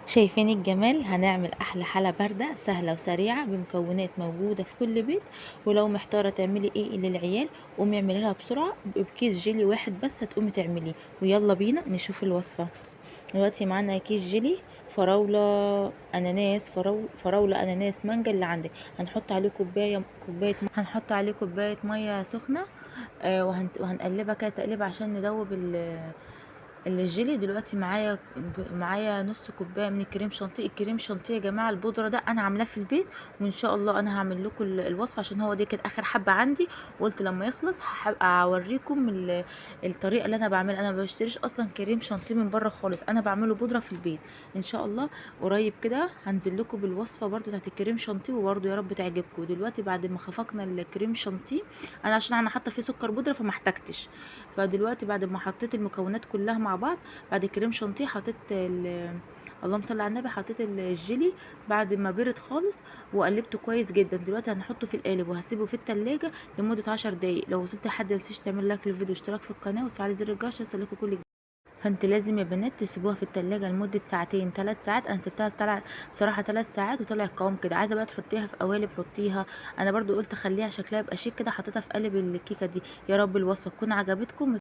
شايفين الجمال؟ هنعمل احلى حلا بارده سهله وسريعه بمكونات موجوده في كل بيت. ولو محتاره تعملي ايه للعيال قومي اعملي لها بسرعه بكيس جيلي واحد بس هتقومي تعمليه. ويلا بينا نشوف الوصفه. دلوقتي معانا كيس جيلي فراوله اناناس فراوله اناناس مانجا اللي عندك. هنحط عليه هنحط عليه كوبايه ميه سخنه. وهنقلبها كده تقليبه عشان ندوب الجيلي. دلوقتي معايا نص كوبايه من الكريم شانتيه. الكريم شانتيه يا جماعه البودره ده انا عاملاه في البيت، وان شاء الله انا هعمل لكم الوصفه عشان هو دي كانت اخر حبه عندي، وقلت لما يخلص هبقى اوريكم الطريقه اللي انا بعملها. انا ما بشتريش اصلا كريم شانتيه من بره خالص، انا بعمله بودره في البيت. ان شاء الله قريب كده هنزل لكم بالوصفه برده بتاعت الكريم شانتيه، وبرده يا رب تعجبكم. دلوقتي بعد ما خفقنا الكريم شانتيه، انا حاطه فيه سكر بودره فما احتجتش. فدلوقتي بعد ما حطيت المكونات كلها مع بعض، بعد الكريم شانتيه حطيت اللهم صل على النبي، حطيت الجيلي بعد ما برد خالص وقلبته كويس جدا. دلوقتي هنحطه في القالب وهسيبه في التلاجة لمدة 10 دقايق. لو وصلت لحد ما تنسيش تعمل لايك للفيديو واشتراك في القناة وتفعلي زر الجرس يوصلكوا كل جديد. فانت لازم يا بنات تسيبوها في التلاجة لمدة ساعتين 3 ساعات. انا سبتها بصراحة 3 ساعات وطلع القوام كده. عايزة بقى تحطيها في قوالب حطيها. انا برضو قلت اخليها شكلها يبقى شيك كده، حطيتها في قالب الكيكة دي. يا رب الوصفة تكون عجبتكم.